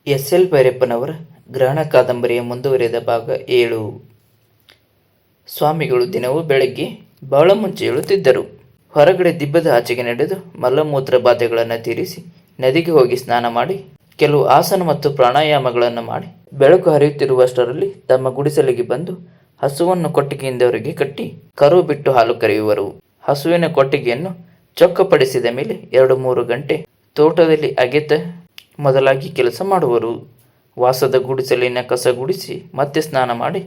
SL. ಭೈರಪ್ಪನವರ ಗ್ರಹಣ ಕಾದಂಬರಿಯ ಮುಂದುವರಿದ ಭಾಗ 7. ಸ್ವಾಮಿಗಳು ದಿನವೂ ಬೆಳಗ್ಗೆ ಬಹಳ ಮುಂಚೆ ಏಳುತ್ತಿದ್ದರು. ಹೊರಗಡೆ ದಿಬ್ಬದ ಆಚೆಗೆ ನಡೆದು ಮಲಮೂತ್ರ ಬಾಧೆಗಳನ್ನು ತೀರಿಸಿ ನದಿಗೆ ಹೋಗಿ ಸ್ನಾನ ಮಾಡಿ ಕೆಲವು ಆಸನ ಮತ್ತು ಪ್ರಾಣಾಯಾಮಗಳನ್ನು ಮಾಡಿ ಬೆಳಕು ಹರಿಯುತ್ತಿರುವಷ್ಟರಲ್ಲಿ ತಮ್ಮ ಗುಡಿಸಲಿಗೆ ಬಂದು ಹಸುವನ್ನು ಕೊಟ್ಟಿಗೆಯಿಂದ ಹೊರಗೆ ಕಟ್ಟಿ ಕರು ಬಿಟ್ಟು ಹಾಲು ಕರೆಯುವರು. ಹಸುವಿನ ಕೊಟ್ಟಿಗೆಯನ್ನು ಚೊಕ್ಕಪಡಿಸಿದ ಮೇಲೆ 2-3 ಗಂಟೆ ತೋಟದಲ್ಲಿ ಅಗೆತ ಮೊದಲಾಗಿ ಕೆಲಸ ಮಾಡುವರು. ವಾಸದ ಗುಡಿಸಲಿನ ಕಸ ಗುಡಿಸಿ ಮತ್ತೆ ಸ್ನಾನ ಮಾಡಿ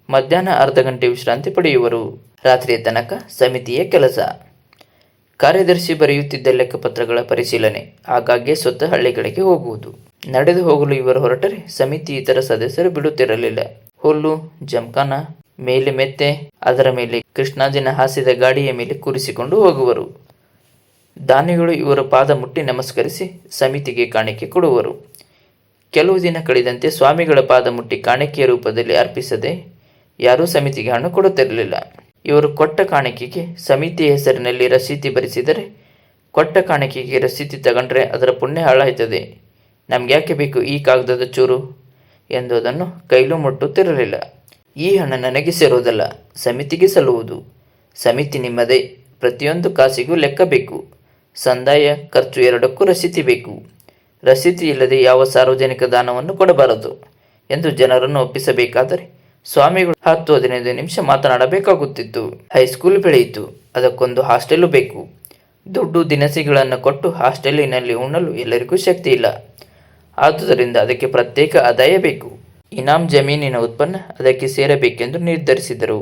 ಮಧ್ಯಾಹ್ನ ಅರ್ಧ ಗಂಟೆ ವಿಶ್ರಾಂತಿ ಪಡೆಯುವರು. ರಾತ್ರಿಯ ತನಕ ಸಮಿತಿಯ ಕೆಲಸ. ಕಾರ್ಯದರ್ಶಿ ಬರೆಯುತ್ತಿದ್ದ ಲೆಕ್ಕಪತ್ರಗಳ ಪರಿಶೀಲನೆ. ಆಗಾಗ್ಗೆ ಸ್ವತಃ ಹಳ್ಳಿಗಳಿಗೆ ಹೋಗುವುದು. ನಡೆದು ಹೋಗಲು ಇವರು ಹೊರಟರೆ ಸಮಿತಿ ಇತರ ಸದಸ್ಯರು ಬಿಡುತ್ತಿರಲಿಲ್ಲ. ಹುಲ್ಲು, ಜಮಖಾನ, ಮೇಲೆ ಮೆತ್ತೆ, ಅದರ ಮೇಲೆ ಕೃಷ್ಣಾಜಿನ ಹಾಸಿದ ಗಾಡಿಯ ಮೇಲೆ ಕೂರಿಸಿಕೊಂಡು ಹೋಗುವರು. ದಾನಿಗಳು ಇವರ ಪಾದ ಮುಟ್ಟಿ ನಮಸ್ಕರಿಸಿ ಸಮಿತಿಗೆ ಕಾಣಿಕೆ ಕೊಡುವರು. ಕೆಲವು ದಿನ ಕಳೆದಂತೆ ಸ್ವಾಮಿಗಳ ಪಾದ ಮುಟ್ಟಿ ಕಾಣಿಕೆಯ ರೂಪದಲ್ಲಿ ಅರ್ಪಿಸದೆ ಯಾರೂ ಸಮಿತಿಗೆ ಹಣ ಕೊಡುತ್ತಿರಲಿಲ್ಲ. ಇವರು ಕೊಟ್ಟ ಕಾಣಿಕೆಗೆ ಸಮಿತಿಯ ಹೆಸರಿನಲ್ಲಿ ರಸೀತಿ ಬರೆಸಿದರೆ, ಕೊಟ್ಟ ಕಾಣಿಕೆಗೆ ರಸೀತಿ ತಗೊಂಡ್ರೆ ಅದರ ಪುಣ್ಯ ಹಾಳಾಯ್ತದೆ, ನಮ್ಗ್ಯಾಕೆ ಬೇಕು ಈ ಕಾಗದದ ಚೂರು ಎಂದು ಅದನ್ನು ಕೈಲೂ ಮುಟ್ಟುತ್ತಿರಲಿಲ್ಲ. ಈ ಹಣ ನನಗೆ ಸೇರುವುದಲ್ಲ, ಸಮಿತಿಗೆ ಸಲ್ಲುವುದು. ಸಮಿತಿ ನಿಮ್ಮದೇ, ಪ್ರತಿಯೊಂದು ಕಾಸಿಗೂ ಲೆಕ್ಕ ಬೇಕು. ಸಂದಾಯ ಖರ್ಚು ಎರಡಕ್ಕೂ ರಸೀತಿ ಬೇಕು. ರಸೀತಿ ಇಲ್ಲದೆ ಯಾವ ಸಾರ್ವಜನಿಕ ದಾನವನ್ನು ಕೊಡಬಾರದು ಎಂದು ಜನರನ್ನು ಒಪ್ಪಿಸಬೇಕಾದರೆ ಸ್ವಾಮಿಗಳು 10-15 ನಿಮಿಷ ಮಾತನಾಡಬೇಕಾಗುತ್ತಿತ್ತು. ಹೈಸ್ಕೂಲ್ ಬೆಳೆಯಿತು, ಅದಕ್ಕೊಂದು ಹಾಸ್ಟೆಲು ಬೇಕು. ದುಡ್ಡು ದಿನಸಿಗಳನ್ನು ಕೊಟ್ಟು ಹಾಸ್ಟೆಲಿನಲ್ಲಿ ಉಣ್ಣಲು ಎಲ್ಲರಿಗೂ ಶಕ್ತಿ ಇಲ್ಲ. ಆದುದರಿಂದ ಅದಕ್ಕೆ ಪ್ರತ್ಯೇಕ ಆದಾಯ ಬೇಕು. ಇನಾಮ್ ಜಮೀನಿನ ಉತ್ಪನ್ನ ಅದಕ್ಕೆ ಸೇರಬೇಕೆಂದು ನಿರ್ಧರಿಸಿದರು.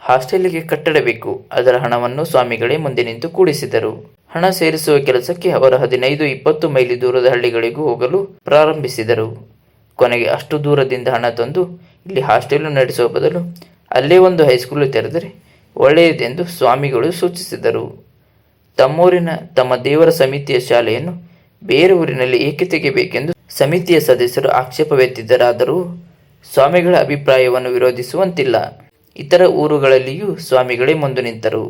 ಹಾಸ್ಟೆಲಿಗೆ ಕಟ್ಟಡ ಬೇಕು. ಅದರ ಹಣವನ್ನು ಸ್ವಾಮಿಗಳೇ ಮುಂದೆ ನಿಂತು ಕೂಡಿಸಿದರು. ಹಣ ಸೇರಿಸುವ ಕೆಲಸಕ್ಕೆ ಅವರು 15-20 ಮೈಲಿ ದೂರದ ಹಳ್ಳಿಗಳಿಗೂ ಹೋಗಲು ಪ್ರಾರಂಭಿಸಿದರು. ಕೊನೆಗೆ ಅಷ್ಟು ದೂರದಿಂದ ಹಣ ತಂದು ಇಲ್ಲಿ ಹಾಸ್ಟೆಲು ನಡೆಸುವ ಬದಲು ಅಲ್ಲೇ ಒಂದು ಹೈಸ್ಕೂಲು ತೆರೆದರೆ ಒಳ್ಳೆಯದೆಂದು ಸ್ವಾಮಿಗಳು ಸೂಚಿಸಿದರು. ತಮ್ಮೂರಿನ ತಮ್ಮ ದೇವರ ಸಮಿತಿಯ ಶಾಲೆಯನ್ನು ಬೇರೆ ಊರಿನಲ್ಲಿ ಏಕೆ ತೆಗೆಯಬೇಕೆಂದು ಸಮಿತಿಯ ಸದಸ್ಯರು ಆಕ್ಷೇಪವೆತ್ತಿದ್ದರಾದರೂ ಸ್ವಾಮಿಗಳ ಅಭಿಪ್ರಾಯವನ್ನು ವಿರೋಧಿಸುವಂತಿಲ್ಲ. ಇತರ ಊರುಗಳಲ್ಲಿಯೂ ಸ್ವಾಮಿಗಳೇ ಮುಂದೆ ನಿಂತರು.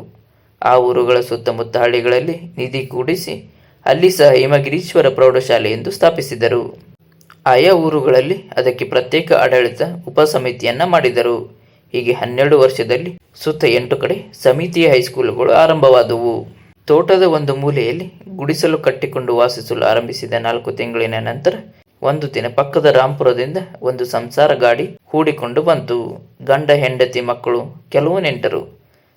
ಆ ಊರುಗಳ ಸುತ್ತಮುತ್ತ ಹಳ್ಳಿಗಳಲ್ಲಿ ನಿಧಿ ಕೂಡಿಸಿ ಅಲ್ಲಿ ಸಹ ಹೇಮಗಿರೀಶ್ವರ ಪ್ರೌಢಶಾಲೆ ಎಂದು ಸ್ಥಾಪಿಸಿದರು. ಆಯಾ ಊರುಗಳಲ್ಲಿ ಅದಕ್ಕೆ ಪ್ರತ್ಯೇಕ ಆಡಳಿತ ಉಪಸಮಿತಿಯನ್ನ ಮಾಡಿದರು. ಹೀಗೆ 12 ವರ್ಷದಲ್ಲಿ ಸುತ್ತ 8 ಕಡೆ ಸಮಿತಿಯ ಹೈಸ್ಕೂಲುಗಳು ಆರಂಭವಾದವು. ತೋಟದ ಒಂದು ಮೂಲೆಯಲ್ಲಿ ಗುಡಿಸಲು ಕಟ್ಟಿಕೊಂಡು ವಾಸಿಸಲು ಆರಂಭಿಸಿದ 4 ತಿಂಗಳಿನ ನಂತರ ಒಂದು ದಿನ ಪಕ್ಕದ ರಾಂಪುರದಿಂದ ಒಂದು ಸಂಸಾರ ಗಾಡಿ ಹೂಡಿಕೊಂಡು ಬಂತು. ಗಂಡ, ಹೆಂಡತಿ, ಮಕ್ಕಳು, ಕೆಲವು ನೆಂಟರು.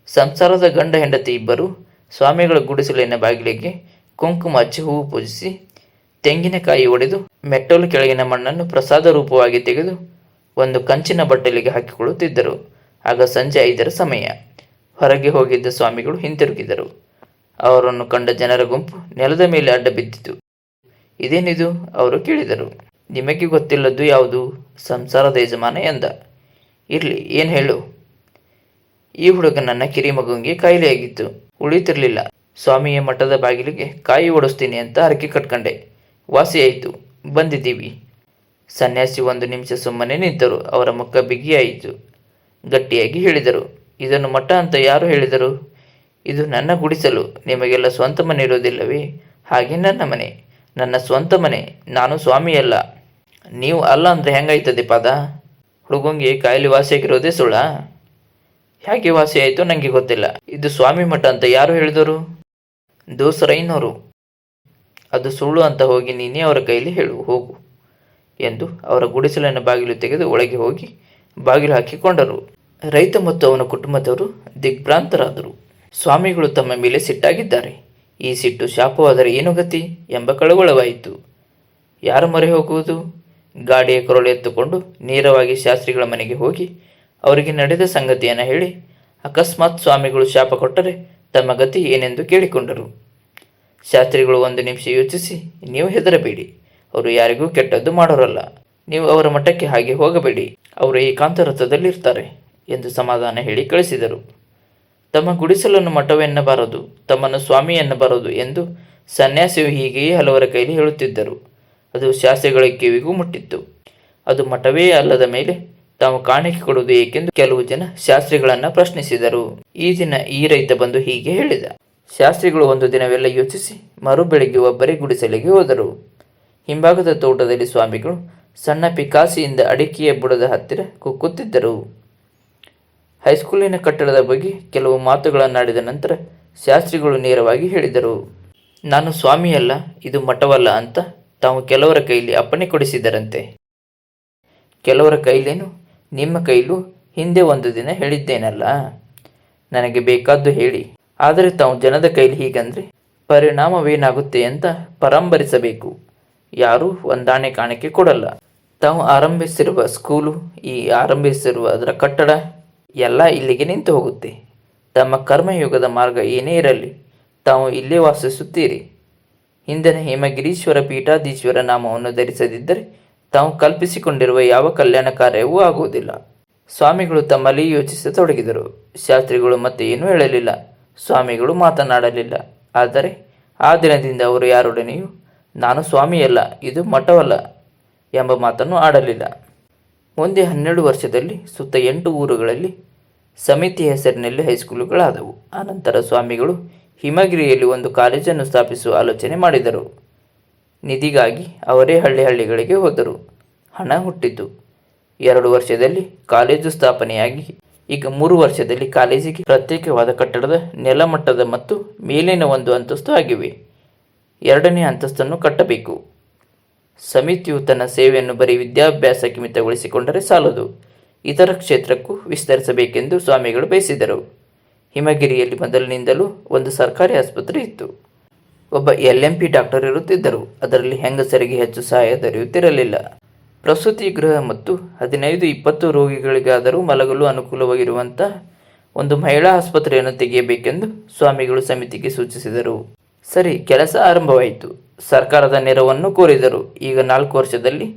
ಸಂಸಾರದ ಗಂಡ ಹೆಂಡತಿ ಇಬ್ಬರು ಸ್ವಾಮಿಗಳ ಗುಡಿಸಲಿನ ಬಾಗಿಲಿಗೆ ಕುಂಕುಮ ಹಚ್ಚಿ ಹೂವು ಪೂಜಿಸಿ ತೆಂಗಿನಕಾಯಿ ಒಡೆದು ಮೆಟ್ಟಲು ಕೆಳಗಿನ ಮಣ್ಣನ್ನು ಪ್ರಸಾದ ರೂಪವಾಗಿ ತೆಗೆದು ಒಂದು ಕಂಚಿನ ಬಟ್ಟಲಿಗೆ ಹಾಕಿಕೊಳ್ಳುತ್ತಿದ್ದರು. ಆಗ ಸಂಜೆ 5ರ ಸಮಯ. ಹೊರಗೆ ಹೋಗಿದ್ದ ಸ್ವಾಮಿಗಳು ಹಿಂತಿರುಗಿದರು. ಅವರನ್ನು ಕಂಡ ಜನರ ಗುಂಪು ನೆಲದ ಮೇಲೆ ಅಡ್ಡ ಬಿದ್ದಿತು. ಇದೇನಿದು? ಅವರು ಕೇಳಿದರು. ನಿಮಗೆ ಗೊತ್ತಿಲ್ಲದ್ದು ಯಾವುದು? ಸಂಸಾರದ ಯಜಮಾನ ಎಂದ. ಇರಲಿ, ಏನು ಹೇಳು. ಈ ಹುಡುಗ ನನ್ನ ಕಿರಿಮಗುವಿಗೆ ಕಾಯಿಲೆಯಾಗಿತ್ತು, ಉಳಿತಿರ್ಲಿಲ್ಲ. ಸ್ವಾಮಿಯ ಮಠದ ಬಾಗಿಲಿಗೆ ಕಾಯಿ ಓಡಿಸ್ತೀನಿ ಅಂತ ಹರಕೆ ಕಟ್ಕೊಂಡೆ. ವಾಸಿಯಾಯಿತು, ಬಂದಿದ್ದೀವಿ. ಸನ್ಯಾಸಿ 1 ನಿಮಿಷ ಸುಮ್ಮನೆ ನಿಂತರು. ಅವರ ಮುಖ ಬಿಗಿಯಾಯಿತು. ಗಟ್ಟಿಯಾಗಿ ಹೇಳಿದರು, ಇದನ್ನು ಮಠ ಅಂತ ಯಾರು ಹೇಳಿದರು? ಇದು ನನ್ನ ಗುಡಿಸಲು. ನಿಮಗೆಲ್ಲ ಸ್ವಂತ ಮನೆ ಇರೋದಿಲ್ಲವೇ? ಹಾಗೆ ನನ್ನ ಮನೆ, ನನ್ನ ಸ್ವಂತ ಮನೆ. ನಾನು ಸ್ವಾಮಿಯಲ್ಲ. ನೀವು ಅಲ್ಲ ಅಂದರೆ ಹೆಂಗಾಯ್ತದೆ ಪಾದ? ಹುಡುಗಂಗೆ ಕಾಯಿಲೆ ವಾಸಿಯಾಗಿರೋದೇ ಸುಳ್ಳ? ಹೇಗೆ ವಾಸಿ ಆಯಿತು ನನಗೆ ಗೊತ್ತಿಲ್ಲ. ಇದು ಸ್ವಾಮಿ ಮಠ ಅಂತ ಯಾರು ಹೇಳಿದರು? ದೋಸರೈನವರು. ಅದು ಸುಳ್ಳು ಅಂತ ಹೋಗಿ ನೀನೇ ಅವರ ಕೈಲಿ ಹೇಳು, ಹೋಗು ಎಂದು ಅವರ ಗುಡಿಸಲಿನ ಬಾಗಿಲು ತೆಗೆದು ಒಳಗೆ ಹೋಗಿ ಬಾಗಿಲು ಹಾಕಿಕೊಂಡರು. ರೈತ ಮತ್ತು ಅವನ ಕುಟುಂಬದವರು ದಿಗ್ಭ್ರಾಂತರಾದರು. ಸ್ವಾಮಿಗಳು ತಮ್ಮ ಮೇಲೆ ಸಿಟ್ಟಾಗಿದ್ದಾರೆ. ಈ ಸಿಟ್ಟು ಶಾಪವಾದರೆ ಏನು ಗತಿ ಎಂಬ ಕಳವಳವಾಯಿತು. ಯಾರು ಮೊರೆ ಹೋಗುವುದು? ಗಾಡಿಯ ಕೊರಳು ಎತ್ತುಕೊಂಡು ನೇರವಾಗಿ ಶಾಸ್ತ್ರಿಗಳ ಮನೆಗೆ ಹೋಗಿ ಅವರಿಗೆ ನಡೆದ ಸಂಗತಿಯನ್ನು ಹೇಳಿ ಅಕಸ್ಮಾತ್ ಸ್ವಾಮಿಗಳು ಶಾಪ ಕೊಟ್ಟರೆ ತಮ್ಮ ಗತಿ ಏನೆಂದು ಕೇಳಿಕೊಂಡರು. ಶಾಸ್ತ್ರಿಗಳು 1 ನಿಮಿಷ ಯೋಚಿಸಿ, ನೀವು ಹೆದರಬೇಡಿ, ಅವರು ಯಾರಿಗೂ ಕೆಟ್ಟದ್ದು ಮಾಡೋರಲ್ಲ. ನೀವು ಅವರ ಮಠಕ್ಕೆ ಹಾಗೆ ಹೋಗಬೇಡಿ, ಅವರು ಏಕಾಂತ ರಥದಲ್ಲಿರ್ತಾರೆ ಎಂದು ಸಮಾಧಾನ ಹೇಳಿ ಕಳಿಸಿದರು. ತಮ್ಮ ಗುಡಿಸಲನ್ನು ಮಠವೆನ್ನಬಾರದು, ತಮ್ಮನ್ನು ಸ್ವಾಮಿ ಎನ್ನಬಾರದು ಎಂದು ಸನ್ಯಾಸಿಯು ಹೀಗೆಯೇ ಹಲವರ ಕೈಲಿ ಹೇಳುತ್ತಿದ್ದರು. ಅದು ಶಾಸ್ತ್ರಿಗಳ ಕಿವಿಗೂ ಮುಟ್ಟಿತ್ತು. ಅದು ಮಠವೇ ಅಲ್ಲದ ಮೇಲೆ ತಾವು ಕಾಣಿಕೆ ಕೊಡುವುದು ಏಕೆಂದು ಕೆಲವು ಜನ ಶಾಸ್ತ್ರಿಗಳನ್ನ ಪ್ರಶ್ನಿಸಿದರು. ಈ ದಿನ ಈ ರೈತ ಬಂದು ಹೀಗೆ ಹೇಳಿದ. ಶಾಸ್ತ್ರಿಗಳು ಒಂದು ದಿನವೆಲ್ಲ ಯೋಚಿಸಿ ಮರು ಬೆಳಿಗ್ಗೆ ಒಬ್ಬರೇ ಗುಡಿಸಲಿಗೆ ಹೋದರು. ಹಿಂಭಾಗದ ತೋಟದಲ್ಲಿ ಸ್ವಾಮಿಗಳು ಸಣ್ಣ ಪಿಕಾಸಿಯಿಂದ ಅಡಿಕೆಯ ಬುಡದ ಹತ್ತಿರ ಕುಕ್ಕುತ್ತಿದ್ದರು. ಹೈಸ್ಕೂಲಿನ ಕಟ್ಟಡದ ಬಗ್ಗೆ ಕೆಲವು ಮಾತುಗಳನ್ನಾಡಿದ ನಂತರ ಶಾಸ್ತ್ರಿಗಳು ನೇರವಾಗಿ ಹೇಳಿದರು. ನಾನು ಸ್ವಾಮಿಯಲ್ಲ, ಇದು ಮಠವಲ್ಲ ಅಂತ ತಾವು ಕೆಲವರ ಕೈಲಿ ಅಪ್ಪಣೆ ಕೊಡಿಸಿದರಂತೆ. ಕೆಲವರ ಕೈಲೇನು, ನಿಮ್ಮ ಕೈಲೂ ಹಿಂದೆ ಒಂದು ದಿನ ಹೇಳಿದ್ದೇನಲ್ಲ. ನನಗೆ ಬೇಕಾದ್ದು ಹೇಳಿ, ಆದರೆ ತಾವು ಜನದ ಕೈಲಿ ಹೀಗಂದ್ರೆ ಪರಿಣಾಮವೇನಾಗುತ್ತೆ ಅಂತ ಪರಾಂಬರಿಸಬೇಕು. ಯಾರೂ ಒಂದಾಣೆ ಕಾಣಿಕೆ ಕೊಡಲ್ಲ. ತಾವು ಆರಂಭಿಸಿರುವ ಸ್ಕೂಲು, ಈ ಆರಂಭಿಸಿರುವ ಅದರ ಕಟ್ಟಡ ಎಲ್ಲ ಇಲ್ಲಿಗೆ ನಿಂತು ಹೋಗುತ್ತೆ. ತಮ್ಮ ಕರ್ಮಯುಗದ ಮಾರ್ಗ ಏನೇ ಇರಲಿ, ತಾವು ಇಲ್ಲೇ ವಾಸಿಸುತ್ತೀರಿ. ಹಿಂದಿನ ಹೇಮಗಿರೀಶ್ವರ ಪೀಠಾಧೀಶ್ವರ ನಾಮವನ್ನು ಧರಿಸದಿದ್ದರೆ ತಾವು ಕಲ್ಪಿಸಿಕೊಂಡಿರುವ ಯಾವ ಕಲ್ಯಾಣ ಕಾರ್ಯವೂ ಆಗುವುದಿಲ್ಲ. ಸ್ವಾಮಿಗಳು ತಮ್ಮಲ್ಲಿ ಯೋಚಿಸತೊಡಗಿದರು. ಶಾಸ್ತ್ರಿಗಳು ಮತ್ತೆ ಏನೂ ಹೇಳಲಿಲ್ಲ. ಸ್ವಾಮಿಗಳು ಮಾತನಾಡಲಿಲ್ಲ. ಆದರೆ ಆ ದಿನದಿಂದ ಅವರು ಯಾರೊಡನೆಯೂ ನಾನು ಸ್ವಾಮಿಯಲ್ಲ, ಇದು ಮಠವಲ್ಲ ಎಂಬ ಮಾತನ್ನು ಆಡಲಿಲ್ಲ. ಮುಂದೆ 12 ವರ್ಷದಲ್ಲಿ ಸುತ್ತ 8 ಊರುಗಳಲ್ಲಿ ಸಮಿತಿ ಹೆಸರಿನಲ್ಲಿ ಹೈಸ್ಕೂಲುಗಳಾದವು. ಆನಂತರ ಸ್ವಾಮಿಗಳು ಹಿಮಗಿರಿಯಲ್ಲಿ ಒಂದು ಕಾಲೇಜನ್ನು ಸ್ಥಾಪಿಸುವ ಆಲೋಚನೆ ಮಾಡಿದರು. ನಿಧಿಗಾಗಿ ಅವರೇ ಹಳ್ಳಿಗಳಿಗೆ ಹೋದರು. ಹಣ ಹುಟ್ಟಿತು. 2 ವರ್ಷದಲ್ಲಿ ಕಾಲೇಜು ಸ್ಥಾಪನೆಯಾಗಿ ಈಗ 3 ವರ್ಷದಲ್ಲಿ ಕಾಲೇಜಿಗೆ ಪ್ರತ್ಯೇಕವಾದ ಕಟ್ಟಡದ ನೆಲಮಟ್ಟದ ಮತ್ತು ಮೇಲಿನ 1 ಅಂತಸ್ತು ಆಗಿವೆ. 2ನೇ ಅಂತಸ್ತನ್ನು ಕಟ್ಟಬೇಕು. ಸಮಿತಿಯು ತನ್ನ ಸೇವೆಯನ್ನು ಬರೀ ವಿದ್ಯಾಭ್ಯಾಸಕ್ಕೆ ಮಿತಗೊಳಿಸಿಕೊಂಡರೆ ಸಾಲದು, ಇತರ ಕ್ಷೇತ್ರಕ್ಕೂ ವಿಸ್ತರಿಸಬೇಕೆಂದು ಸ್ವಾಮಿಗಳು ಬಯಸಿದರು. ಹಿಮಗಿರಿಯಲ್ಲಿ ಮೊದಲಿನಿಂದಲೂ ಒಂದು ಸರ್ಕಾರಿ ಆಸ್ಪತ್ರೆ ಇತ್ತು. ಒಬ್ಬ LMP ಡಾಕ್ಟರ್ ಇರುತ್ತಿದ್ದರು. ಅದರಲ್ಲಿ ಹೆಂಗಸರಿಗೆ ಹೆಚ್ಚು ಸಹಾಯ ದೊರೆಯುತ್ತಿರಲಿಲ್ಲ. ಪ್ರಸೂತಿ ಗೃಹ ಮತ್ತು 15-20 ರೋಗಿಗಳಿಗಾದರೂ ಮಲಗಲು ಅನುಕೂಲವಾಗಿರುವಂಥ ಒಂದು ಮಹಿಳಾ ಆಸ್ಪತ್ರೆಯನ್ನು ತೆಗೆಯಬೇಕೆಂದು ಸ್ವಾಮಿಗಳು ಸಮಿತಿಗೆ ಸೂಚಿಸಿದರು. ಸರಿ, ಕೆಲಸ ಆರಂಭವಾಯಿತು. ಸರ್ಕಾರದ ನೆರವನ್ನು ಕೋರಿದರು. ಈಗ 4 ವರ್ಷದಲ್ಲಿ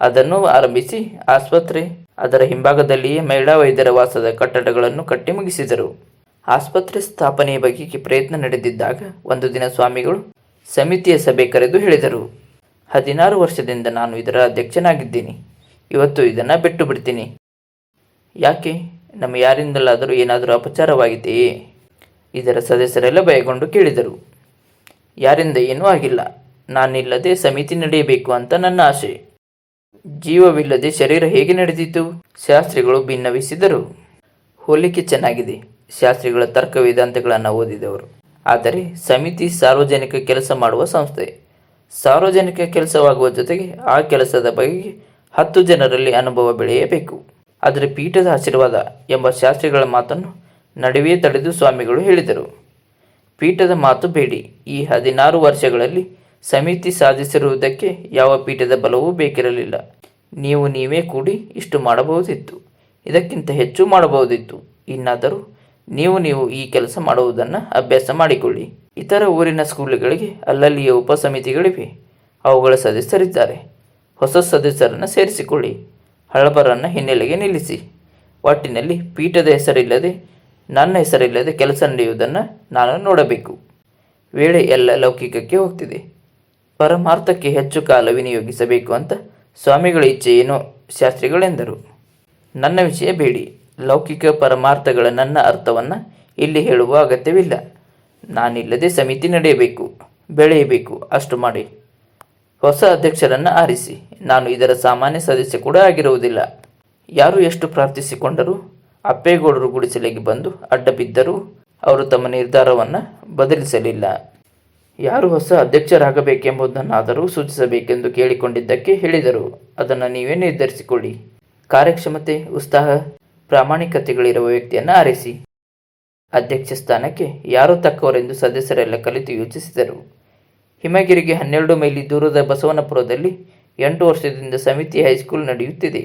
ಅದನ್ನು ಆರಂಭಿಸಿ ಆಸ್ಪತ್ರೆ, ಅದರ ಹಿಂಭಾಗದಲ್ಲಿಯೇ ಮಹಿಳಾ ವೈದ್ಯರ ವಾಸದ ಕಟ್ಟಡಗಳನ್ನು ಕಟ್ಟಿ ಮುಗಿಸಿದರು. ಆಸ್ಪತ್ರೆ ಸ್ಥಾಪನೆಯ ಬಗೆಗೆ ಪ್ರಯತ್ನ ನಡೆದಿದ್ದಾಗ ಒಂದು ದಿನ ಸ್ವಾಮಿಗಳು ಸಮಿತಿಯ ಸಭೆ ಕರೆದು ಹೇಳಿದರು. 16 ವರ್ಷದಿಂದ ನಾನು ಇದರ ಅಧ್ಯಕ್ಷನಾಗಿದ್ದೀನಿ. ಇವತ್ತು ಇದನ್ನು ಬಿಟ್ಟು ಬಿಡ್ತೀನಿ. ಯಾಕೆ? ನಮ್ಮ ಯಾರಿಂದಲಾದರೂ ಏನಾದರೂ ಅಪಚಾರವಾಗಿದೆಯೇ? ಇದರ ಸದಸ್ಯರೆಲ್ಲ ಭಯಗೊಂಡು ಕೇಳಿದರು. ಯಾರಿಂದ ಏನೂ ಆಗಿಲ್ಲ. ನಾನಿಲ್ಲದೆ ಸಮಿತಿ ನಡೆಯಬೇಕು ಅಂತ ನನ್ನ ಆಶೆ. ಜೀವವಿಲ್ಲದೆ ಶರೀರ ಹೇಗೆ ನಡೆದಿತ್ತು? ಶಾಸ್ತ್ರಿಗಳು ಭಿನ್ನವಿಸಿದರು. ಹೋಲಿಕೆ ಚೆನ್ನಾಗಿದೆ. ಶಾಸ್ತ್ರಿಗಳ ತರ್ಕ ವೇದಾಂತಗಳನ್ನು ಓದಿದವರು. ಆದರೆ ಸಮಿತಿ ಸಾರ್ವಜನಿಕ ಕೆಲಸ ಮಾಡುವ ಸಂಸ್ಥೆ. ಸಾರ್ವಜನಿಕ ಕೆಲಸವಾಗುವ ಜೊತೆಗೆ ಆ ಕೆಲಸದ ಬಗೆಗೆ 10 ಜನರಲ್ಲಿ ಅನುಭವ ಬೆಳೆಯಬೇಕು. ಆದರೆ ಪೀಠದ ಆಶೀರ್ವಾದ ಎಂಬ ಶಾಸ್ತ್ರಿಗಳ ಮಾತನ್ನು ನಡುವೆ ತಡೆದು ಸ್ವಾಮಿಗಳು ಹೇಳಿದರು. ಪೀಠದ ಮಾತು ಬೇಡಿ. ಈ 16 ವರ್ಷಗಳಲ್ಲಿ ಸಮಿತಿ ಸಾಧಿಸಿರುವುದಕ್ಕೆ ಯಾವ ಪೀಠದ ಬಲವೂ ಬೇಕಿರಲಿಲ್ಲ. ನೀವೇ ಕೂಡಿ ಇಷ್ಟು ಮಾಡಬಹುದಿತ್ತು. ಇದಕ್ಕಿಂತ ಹೆಚ್ಚು ಮಾಡಬಹುದಿತ್ತು. ಇನ್ನಾದರೂ ನೀವು ಈ ಕೆಲಸ ಮಾಡುವುದನ್ನು ಅಭ್ಯಾಸ ಮಾಡಿಕೊಳ್ಳಿ. ಇತರ ಊರಿನ ಸ್ಕೂಲುಗಳಿಗೆ ಅಲ್ಲಲ್ಲಿಯೇ ಉಪಸಮಿತಿಗಳಿವೆ. ಅವುಗಳ ಸದಸ್ಯರಿದ್ದಾರೆ. ಹೊಸ ಸದಸ್ಯರನ್ನು ಸೇರಿಸಿಕೊಳ್ಳಿ. ಹಳಬರನ್ನು ಹಿನ್ನೆಲೆಗೆ ನಿಲ್ಲಿಸಿ. ಒಟ್ಟಿನಲ್ಲಿ ಪೀಠದ ಹೆಸರಿಲ್ಲದೆ, ನನ್ನ ಹೆಸರಿಲ್ಲದೆ ಕೆಲಸ ನಡೆಯುವುದನ್ನು ನಾನು ನೋಡಬೇಕು. ವೇಳೆ ಎಲ್ಲ ಲೌಕಿಕಕ್ಕೆ ಹೋಗ್ತಿದೆ. ಪರಮಾರ್ಥಕ್ಕೆ ಹೆಚ್ಚು ಕಾಲ ವಿನಿಯೋಗಿಸಬೇಕು ಅಂತ ಸ್ವಾಮಿಗಳ ಇಚ್ಛೆ ಏನೋ ಶಾಸ್ತ್ರಿಗಳೆಂದರು. ನನ್ನ ವಿಷಯ ಬೇಡಿ. ಲೌಕಿಕ ಪರಮಾರ್ಥಗಳ ನನ್ನ ಅರ್ಥವನ್ನು ಇಲ್ಲಿ ಹೇಳುವ ಅಗತ್ಯವಿಲ್ಲ. ನಾನಿಲ್ಲದೆ ಸಮಿತಿ ನಡೆಯಬೇಕು, ಬೆಳೆಯಬೇಕು. ಅಷ್ಟು ಮಾಡಿ. ಹೊಸ ಅಧ್ಯಕ್ಷರನ್ನು ಆರಿಸಿ. ನಾನು ಇದರ ಸಾಮಾನ್ಯ ಸದಸ್ಯ ಕೂಡ ಆಗಿರುವುದಿಲ್ಲ. ಯಾರು ಎಷ್ಟು ಪ್ರಾರ್ಥಿಸಿಕೊಂಡರೂ, ಅಪ್ಪೇಗೌಡರು ಗುಡಿಸಲಿಗೆ ಬಂದು ಅಡ್ಡ ಬಿದ್ದರೂ ಅವರು ತಮ್ಮ ನಿರ್ಧಾರವನ್ನು ಬದಲಿಸಲಿಲ್ಲ. ಯಾರು ಹೊಸ ಅಧ್ಯಕ್ಷರಾಗಬೇಕೆಂಬುದನ್ನಾದರೂ ಸೂಚಿಸಬೇಕೆಂದು ಕೇಳಿಕೊಂಡಿದ್ದಕ್ಕೆ ಹೇಳಿದರು. ಅದನ್ನು ನೀವೇ ನಿರ್ಧರಿಸಿಕೊಳ್ಳಿ. ಕಾರ್ಯಕ್ಷಮತೆ, ಉತ್ಸಾಹ, ಪ್ರಾಮಾಣಿಕತೆಗಳಿರುವ ವ್ಯಕ್ತಿಯನ್ನು ಆರಿಸಿ. ಅಧ್ಯಕ್ಷ ಸ್ಥಾನಕ್ಕೆ ಯಾರು ತಕ್ಕವರೆಂದು ಸದಸ್ಯರೆಲ್ಲ ಕಲಿತು ಯೋಚಿಸಿದರು. ಹಿಮಗಿರಿಗೆ 12 ಮೈಲಿ ದೂರದ ಬಸವನಪುರದಲ್ಲಿ 8 ವರ್ಷದಿಂದ ಸಮಿತಿ ಹೈಸ್ಕೂಲ್ ನಡೆಯುತ್ತಿದೆ.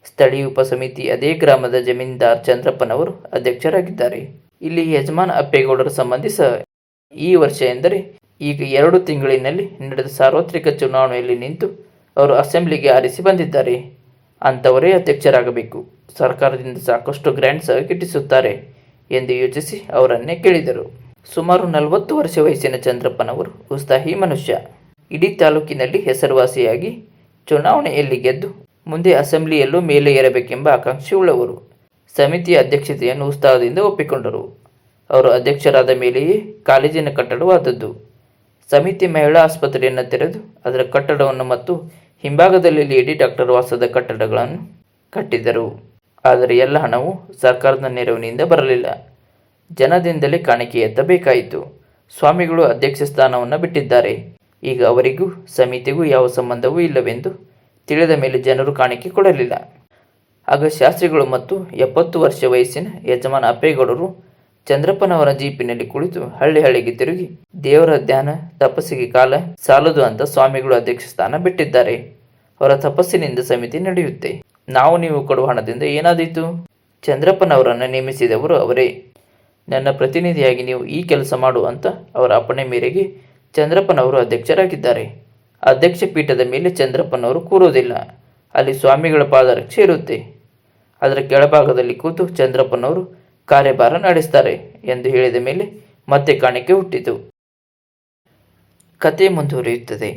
ಸ್ಥಳೀಯ ಉಪಸಮಿತಿ ಅದೇ ಗ್ರಾಮದ ಜಮೀನ್ದಾರ್ ಚಂದ್ರಪ್ಪನವರು ಅಧ್ಯಕ್ಷರಾಗಿದ್ದಾರೆ. ಇಲ್ಲಿ ಯಜಮಾನ ಅಪ್ಪೇಗೌಡರ ಸಂಬಂಧಿ ಸಹ. ಈ ವರ್ಷ ಎಂದರೆ ಈಗ 2 ತಿಂಗಳಿನಲ್ಲಿ ನಡೆದ ಸಾರ್ವತ್ರಿಕ ಚುನಾವಣೆಯಲ್ಲಿ ನಿಂತು ಅವರು ಅಸೆಂಬ್ಲಿಗೆ ಆರಿಸಿ ಬಂದಿದ್ದಾರೆ. ಅಂಥವರೇ ಅಧ್ಯಕ್ಷರಾಗಬೇಕು. ಸರ್ಕಾರದಿಂದ ಸಾಕಷ್ಟು ಗ್ರ್ಯಾಂಟ್ ಸಹ ಗಿಟ್ಟಿಸುತ್ತಾರೆ ಎಂದು ಯೋಚಿಸಿ ಅವರನ್ನೇ ಕೇಳಿದರು. ಸುಮಾರು 40 ವರ್ಷ ವಯಸ್ಸಿನ ಚಂದ್ರಪ್ಪನವರು ಉತ್ಸಾಹಿ ಮನುಷ್ಯ. ಇಡೀ ತಾಲೂಕಿನಲ್ಲಿ ಹೆಸರುವಾಸಿಯಾಗಿ ಚುನಾವಣೆಯಲ್ಲಿ ಗೆದ್ದು ಮುಂದೆ ಅಸೆಂಬ್ಲಿಯಲ್ಲೂ ಮೇಲೆ ಏರಬೇಕೆಂಬ ಆಕಾಂಕ್ಷೆಯುಳ್ಳವರು. ಸಮಿತಿಯ ಅಧ್ಯಕ್ಷತೆಯನ್ನು ಉತ್ಸಾಹದಿಂದ ಒಪ್ಪಿಕೊಂಡರು. ಅವರು ಅಧ್ಯಕ್ಷರಾದ ಮೇಲೆಯೇ ಕಾಲೇಜಿನ ಕಟ್ಟಡವಾದದ್ದು. ಸಮಿತಿ ಮಹಿಳಾ ಆಸ್ಪತ್ರೆಯನ್ನು ತೆರೆದು ಅದರ ಕಟ್ಟಡವನ್ನು ಮತ್ತು ಹಿಂಭಾಗದಲ್ಲಿ ಲೇಡಿ ಡಾಕ್ಟರ್ ವಾಸದ ಕಟ್ಟಡಗಳನ್ನು ಕಟ್ಟಿದರು. ಆದರೆ ಎಲ್ಲ ಹಣವು ಸರ್ಕಾರದ ನೆರವಿನಿಂದ ಬರಲಿಲ್ಲ. ಜನದಿಂದಲೇ ಕಾಣಿಕೆ ಎತ್ತಬೇಕಾಯಿತು. ಸ್ವಾಮಿಗಳು ಅಧ್ಯಕ್ಷ ಸ್ಥಾನವನ್ನು ಬಿಟ್ಟಿದ್ದಾರೆ. ಈಗ ಅವರಿಗೂ ಸಮಿತಿಗೂ ಯಾವ ಸಂಬಂಧವೂ ಇಲ್ಲವೆಂದು ತಿಳಿದ ಮೇಲೆ ಜನರು ಕಾಣಿಕೆ ಕೊಡಲಿಲ್ಲ. ಆಗ ಶಾಸ್ತ್ರಿಗಳು ಮತ್ತು 70 ವರ್ಷ ವಯಸ್ಸಿನ ಯಜಮಾನ ಅಪ್ಪೇಗೌಡರು ಚಂದ್ರಪ್ಪನವರ ಜೀಪಿನಲ್ಲಿ ಕುಳಿತು ಹಳ್ಳಿ ಹಳ್ಳಿಗೆ ತಿರುಗಿ ದೇವರ ಧ್ಯಾನ ತಪಸ್ಸಿಗೆ ಕಾಲ ಸಾಲದು ಅಂತ ಸ್ವಾಮಿಗಳು ಅಧ್ಯಕ್ಷ ಸ್ಥಾನ ಬಿಟ್ಟಿದ್ದಾರೆ. ಅವರ ತಪಸ್ಸಿನಿಂದ ಸಮಿತಿ ನಡೆಯುತ್ತೆ. ನಾವು ನೀವು ಕೊಡುವ ಹಣದಿಂದ ಏನಾದೀತು? ಚಂದ್ರಪ್ಪನವರನ್ನು ನೇಮಿಸಿದವರು ಅವರೇ. ನನ್ನ ಪ್ರತಿನಿಧಿಯಾಗಿ ನೀವು ಈ ಕೆಲಸ ಮಾಡು ಅಂತ ಅವರ ಅಪ್ಪಣೆ ಮೇರೆಗೆ ಚಂದ್ರಪ್ಪನವರು ಅಧ್ಯಕ್ಷರಾಗಿದ್ದಾರೆ. ಅಧ್ಯಕ್ಷ ಪೀಠದ ಮೇಲೆ ಚಂದ್ರಪ್ಪನವರು ಕೂರೋದಿಲ್ಲ. ಅಲ್ಲಿ ಸ್ವಾಮಿಗಳ ಪಾದರಕ್ಷೆ ಇರುತ್ತೆ. ಅದರ ಕೆಳಭಾಗದಲ್ಲಿ ಕೂತು ಚಂದ್ರಪ್ಪನವರು ಕಾರ್ಯಭಾರ ನಡೆಸ್ತಾರೆ ಎಂದು ಹೇಳಿದ ಮೇಲೆ ಮತ್ತೆ ಕಾಣಿಕೆ ಹುಟ್ಟಿತು. ಕತೆ ಮುಂದುವರಿಯುತ್ತದೆ.